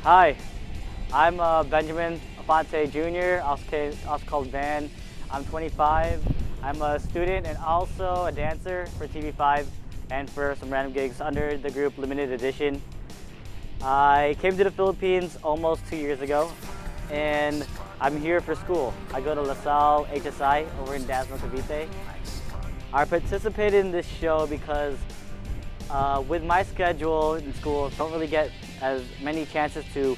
Hi, I'm Benjamin Afonte Jr., also called Van. I'm 25. I'm a student and also a dancer for TV5 and for some random gigs under the group Limited Edition. I came to the Philippines almost 2 years ago, and I'm here for school. I go to LaSalle HSI over in Dasma, Cavite. I participated in this show because with my schedule in school, I don't really get as many chances to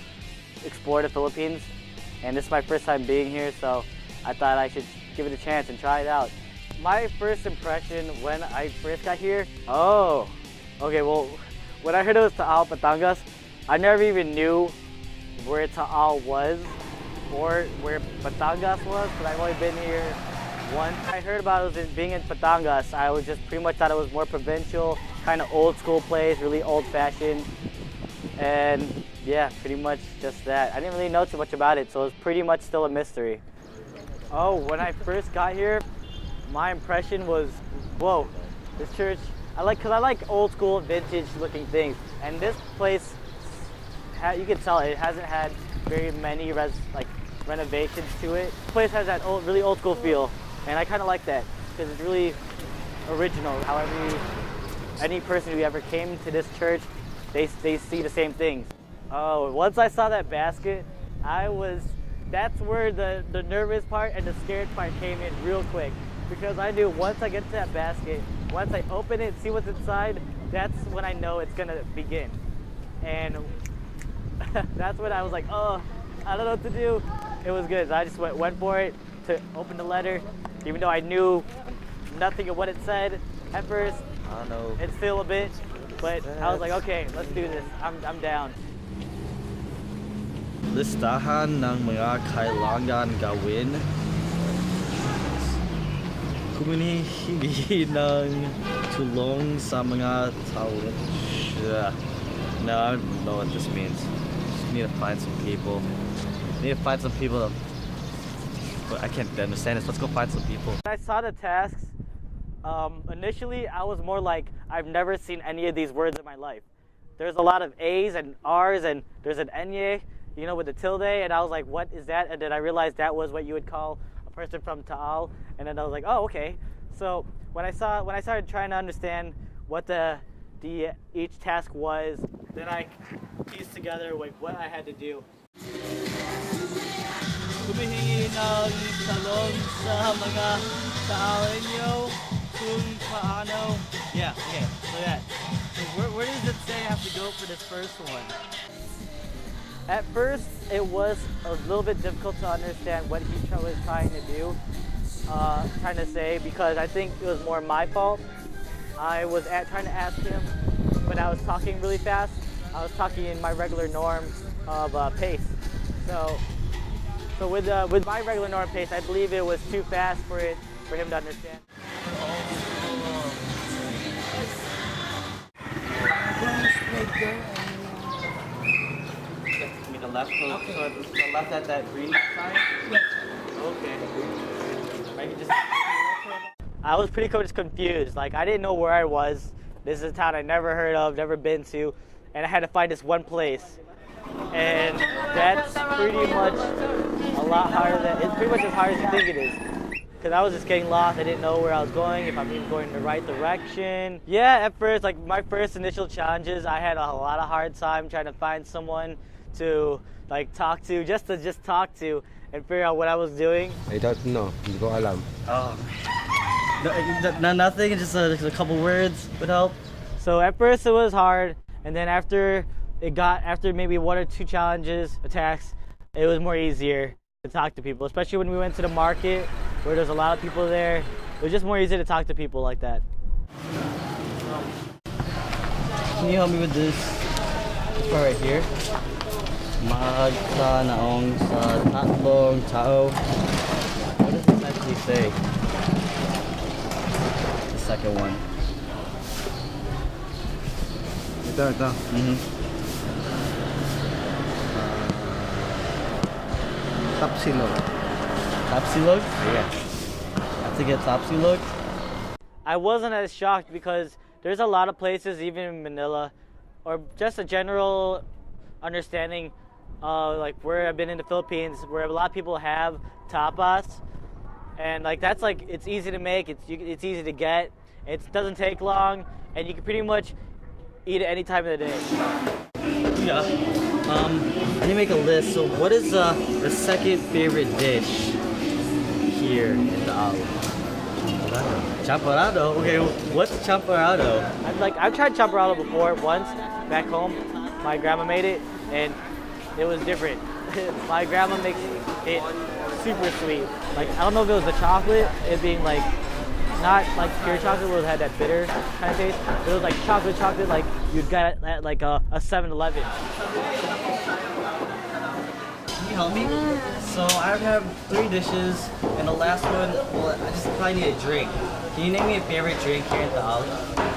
explore the Philippines, and this is my first time being here, so I thought I should give it a chance and try it out. My first impression when I first got here, okay, well, when I heard it was Taal, Batangas, I never even knew where Taal was or where Batangas was, but I've only been here once. I heard about it being in Batangas. I was just pretty much thought it was more provincial, kind of old school place, really old fashioned. And yeah, pretty much just that. I didn't really know too much about it, so it was pretty much still a mystery. Oh, when I first got here, my impression was, whoa, this church, cause I like old school, vintage looking things. And this place, you can tell it hasn't had very many renovations to it. This place has that really old school feel, and I kind of like that because it's really original. However, any person who ever came to this church, they see the same things. Oh, once I saw that basket, that's where the nervous part and the scared part came in real quick. Because I knew once I get to that basket, once I open it and see what's inside, that's when I know it's gonna begin. And that's when I was like, oh, I don't know what to do. It was good. So I just went for it to open the letter, even though I knew nothing of what it said at first. I don't know. It's still a bit, but I was like, okay, let's do this. I'm down. Listahan ng mga kailangan gawin. Humihingi ng tulong sa mga tao. No, I don't know what this means. Just need to find some people. But I can't understand this. Let's go find some people. When I saw the tasks, initially I was more like, I've never seen any of these words in my life. There's a lot of A's and R's, and there's an enye, you know, with the tilde, and I was like, what is that? And then I realized that was what you would call a person from Taal, and then I was like, oh, okay. So when I started trying to understand what each task was, then I pieced together like what I had to do. Humihingi ng tulong sa mga tao ninyo kung paano. Yeah, okay, so that. So where does it say I have to go for this first one? At first, it was a little bit difficult to understand what he was trying to do, trying to say, because I think it was more my fault. I was trying to ask him, but I was talking really fast. I was talking in my regular norm of pace. So with my regular norm pace, I believe it was too fast for him to understand. The left, okay. So the left at that green sign? Yes. Okay. I was pretty much confused. Like, I didn't know where I was. This is a town I never heard of, never been to, and I had to find this one place. And that's pretty much a lot harder it's pretty much as hard as you think it is. Because I was just getting lost. I didn't know where I was going, if I'm even going in the right direction. Yeah, at first, like my first initial challenges, I had a lot of hard time trying to find someone to talk to, just talk to and figure out what I was doing. I don't know. Hindi ko alam. Oh. No, nothing, just a couple words would help. So at first it was hard, and then after maybe one or two attacks, it was more easier to talk to people, especially when we went to the market where there's a lot of people there. It was just more easy to talk to people like that. Can you help me with this part right here? Magandang sa tatlong tao. What does this actually say? The second one. Ito. Tapsilog. Tapsilog? Yeah. I have to get tapsilog? I wasn't as shocked because there's a lot of places, even in Manila, or just a general understanding like where I've been in the Philippines, where a lot of people have tapas, and like that's like it's easy to make, it's easy to get, it doesn't take long, and you can pretty much eat it any time of the day. Yeah. Let me make a list. So, what is the second favorite dish here in the island? Champurrado. Okay, what's champurrado? I've tried champurrado before once back home. My grandma made it, and it was different. My grandma makes it super sweet. Like I don't know if it was the chocolate, it being like not like pure chocolate where it had that bitter kind of taste. But it was like chocolate like you'd get at like a 7-Eleven. Can you help me? So I have 3 dishes, and the last one, well, I just probably need a drink. Can you name me a favorite drink here at the island?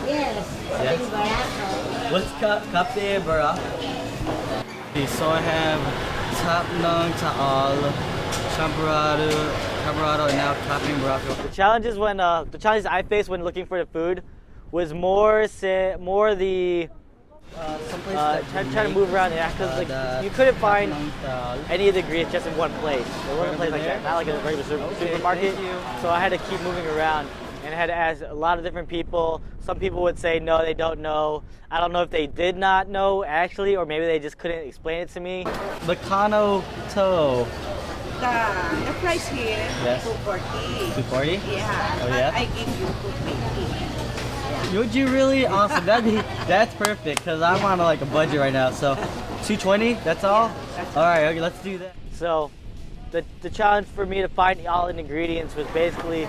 Yes. Yes. What's kape barako? Okay, so I have tap nang taal, champurrado, and now kape barako. The challenges I faced when looking for the food was more the trying to move around, yeah, because like you couldn't find any of the ingredients just in one place. There wasn't a place like that, not like a regular supermarket. So I had to keep moving around and I had to ask a lot of different people. Some people would say no, they don't know. I don't know if they did not know actually, or maybe they just couldn't explain it to me. Bacano to. The price here, Yes. 240. 240? Yeah. Oh, yeah? I give you 250. Would you really? Awesome. That's perfect because I'm on like a budget right now. So 220, that's all? All right, okay, let's do that. So the challenge for me to find all the ingredients was basically,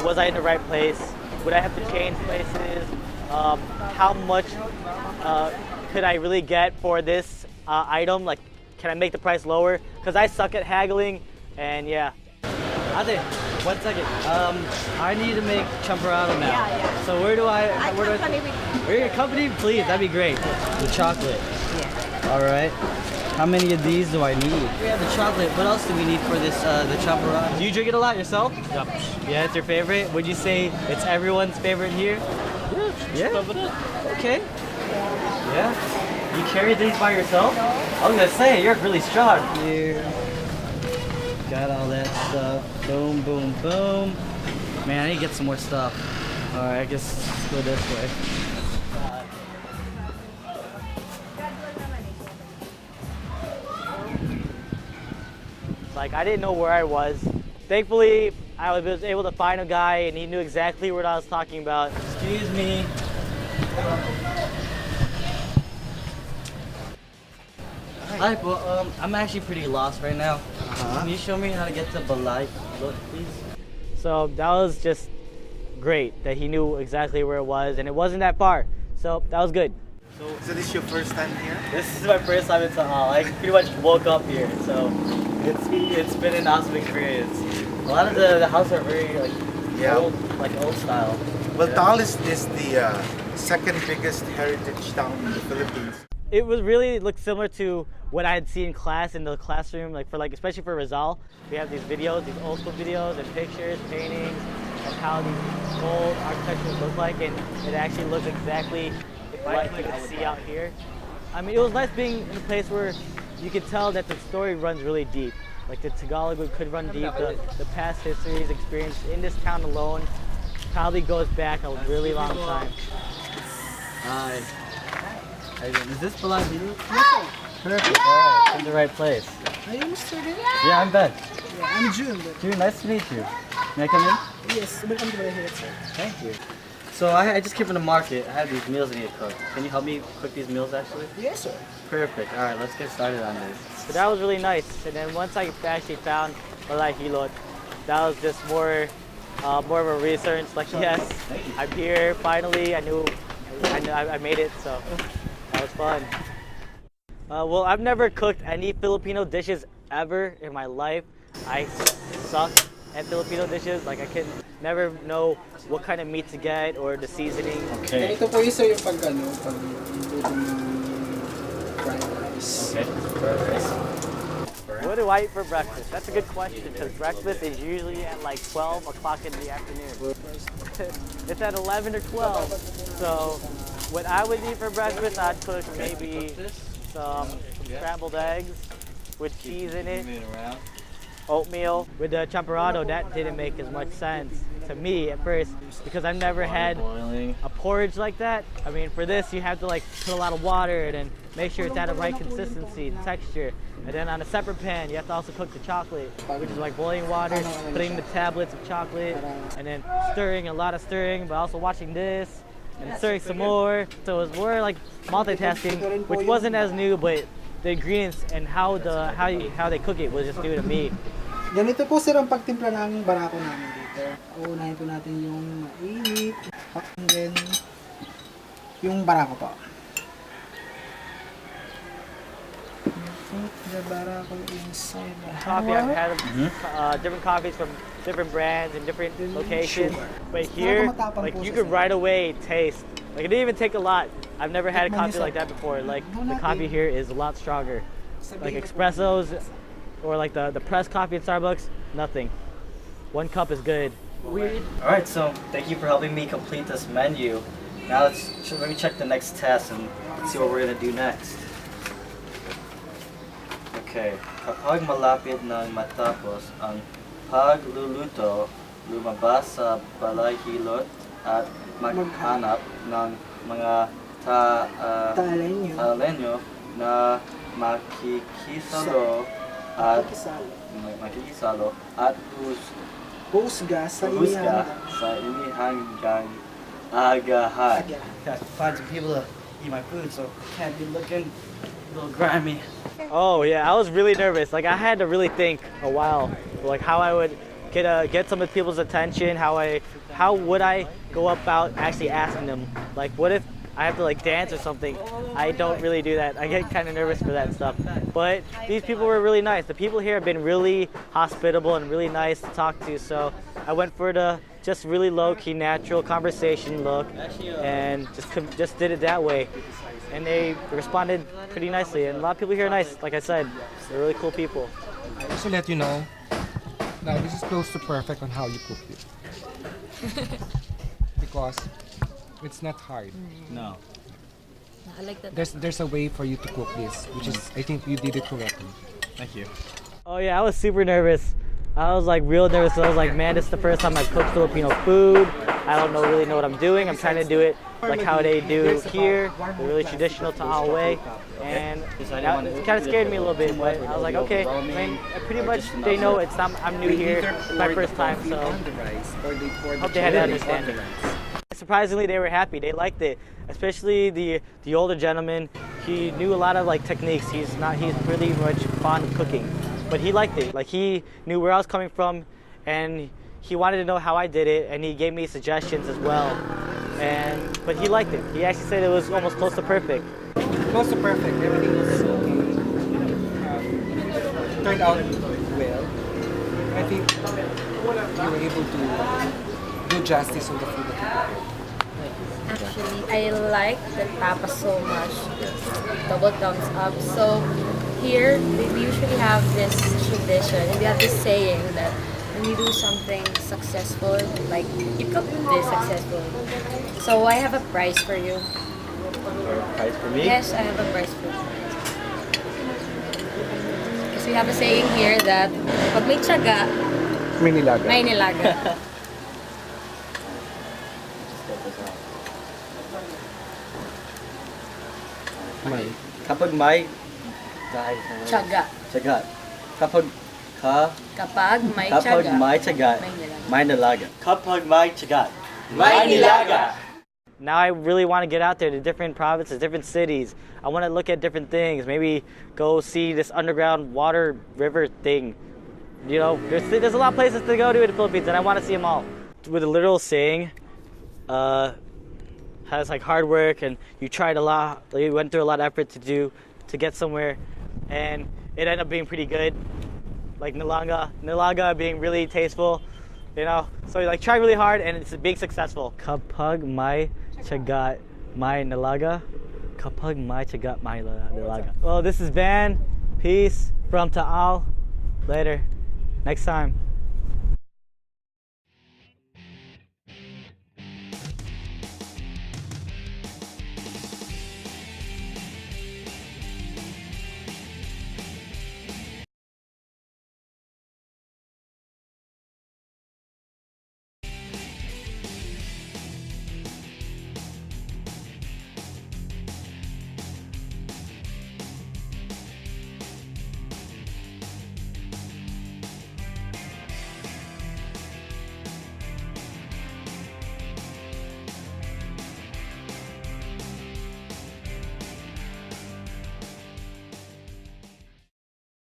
was I in the right place? Would I have to change places? How much could I really get for this item? Like, can I make the price lower? Because I suck at haggling, and yeah. Ate, 1 second. I need to make champurrado now. Yeah. So where do I Company with where your company? Please, that'd be great. The chocolate. Yeah. All right. How many of these do I need? We have the chocolate. What else do we need for this the champurrado? Do you drink it a lot yourself? Yep. Yeah, it's your favorite. Would you say it's everyone's favorite here? Yeah. Okay. Yeah. You carry these by yourself? I was gonna say you're really strong. Here. Got all that stuff. Boom, boom, boom. Man, I need to get some more stuff. All right, I guess let's go this way. Like, I didn't know where I was. Thankfully, I was able to find a guy and he knew exactly what I was talking about. Excuse me. Hi, well, I'm actually pretty lost right now. Can you show me how to get to Balai? Look, please. So that was just great that he knew exactly where it was and it wasn't that far. So that was good. So this is your first time here? This is my first time in Samahan. I pretty much woke up here, so it's been an awesome experience. A lot of the houses are very old style. Well, Taal is the second biggest heritage town in the Philippines. It was really looked similar to what I had seen in class in the classroom, especially for Rizal. We have these videos, these old school videos and pictures, paintings, of how these old architectures look like, and it actually looks exactly like you can see out here. I mean, it was nice being in a place where you could tell that the story runs really deep. Like the Tagalog could run deep. The past histories experienced in this town alone probably goes back a really long time. Hi. Is this belong to you? Perfect. All right. In the right place. Are you Mr. Din? Yeah, I'm Ben. Yeah, I'm June. June, nice to meet you. May I come in? Yes, welcome to my here, sir. Thank you. So I just came from the market. I have these meals I need to cook. Can you help me cook these meals actually? Yes, sir. Perfect. All right, let's get started on this. So that was really nice. And then once I actually found Balay Hilot, that was just more of a research. Like, yes, I'm here finally. I made it, so that was fun. Well, I've never cooked any Filipino dishes ever in my life. I suck at Filipino dishes. Like, I can never know what kind of meat to get or the seasoning. Okay. Ito po yung sir yung pag fried rice. Okay. Perfect. What do I eat for breakfast? That's a good question because breakfast is usually at like 12 o'clock in the afternoon. It's at 11 or 12. So what I would eat for breakfast, I'd cook maybe some scrambled eggs with cheese in it. Moving around. Oatmeal with the champorado. That didn't make as much sense to me at first because I've never had Boiling. a porridge like that. I mean, for this you have to like put a lot of water and then make sure it's at the right consistency and texture. And then on a separate pan, you have to also cook the chocolate, which is like boiling water, putting the tablets of chocolate, and then stirring, a lot of stirring, but also watching this and stirring some more. So it was more like multitasking, which wasn't as new, but the ingredients and how they cook it was just new to me. Ganito po sir ang pagtimpla ng barako namin dito. Uunahin po natin yung mainit, and then yung barako po. Put the barako inside the Coffee, I've had different coffees from different brands and different locations, but here, like you could right away taste. Like it didn't even take a lot. I've never had a coffee like that before. Like the coffee here is a lot stronger. Like espressos or like the pressed coffee at Starbucks, nothing. 1 cup is good. Weird. Alright, so thank you for helping me complete this menu. Now let me check the next test and let's see what we're gonna do next. Okay, kapag malapit ng matapos ang pagluluto, lumabas sa balahilot at maghanap ng mga talenyo na makikisalo at husga sa inihanggang agahan. Got to find some people to eat my food, so can't be looking a little grimy. Oh yeah, I was really nervous. Like I had to really think a while, like how I would get some of people's attention. How would I go about actually asking them? Like what if I have to like dance or something? I don't really do that. I get kind of nervous for that stuff. But these people were really nice. The people here have been really hospitable and really nice to talk to. So I went for the just really low-key, natural conversation look, and just did it that way. And they responded pretty nicely. And a lot of people here are nice. Like I said, they're really cool people. Just to let you know, now this is close to perfect on how you cook it. Because it's not hard. No. I like that. There's a way for you to cook this, which is, I think you did it correctly. Thank you. Oh yeah, I was super nervous. I was like real nervous. I was like, man, this is the first time I've cooked Filipino food. I don't really know what I'm doing. I'm trying to do it like how they do here, the really traditional Taal way. And that, it kind of scared me a little bit, but I was like, okay. I mean, pretty much they know I'm new here. It's my first time, so I hope they had that understanding. Surprisingly, they were happy. They liked it, especially the older gentleman. He knew a lot of like techniques. He's pretty much fond of cooking, but he liked it. Like he knew where I was coming from, and he wanted to know how I did it, and he gave me suggestions as well. But he liked it. He actually said it was almost close to perfect. Close to perfect. Everything was turned out well. I think you were able to do justice on the food that you prepared. Actually, I like the tapas so much. Double thumbs up. So here, we usually have this tradition, and we have this saying that when you do something successful, like you cook this successful. So I have a prize for you. Prize for me? Yes, I have a prize for you. Because we have a saying here that pag may tiyaga, May nilaga. may nilaga. May. Kapag may Tiyaga. tiyaga. Kapag May tiyaga, may tiyaga, may nilaga. may nilaga. Kapag may tiyaga, may nilaga. Now I really want to get out there to different provinces, different cities. I want to look at different things. Maybe go see this underground water river thing. You know, there's a lot of places to go to in the Philippines, and I want to see them all. With a literal saying, has like hard work, and you tried a lot. You went through a lot of effort to get somewhere, and it ended up being pretty good. Like Nilaga being really tasteful, you know. So you like try really hard, and it's being successful. Kapag may tiyaga, may nilaga. Kapag may tiyaga, may nilaga. Well, this is Van. Peace from Taal. Later. Next time.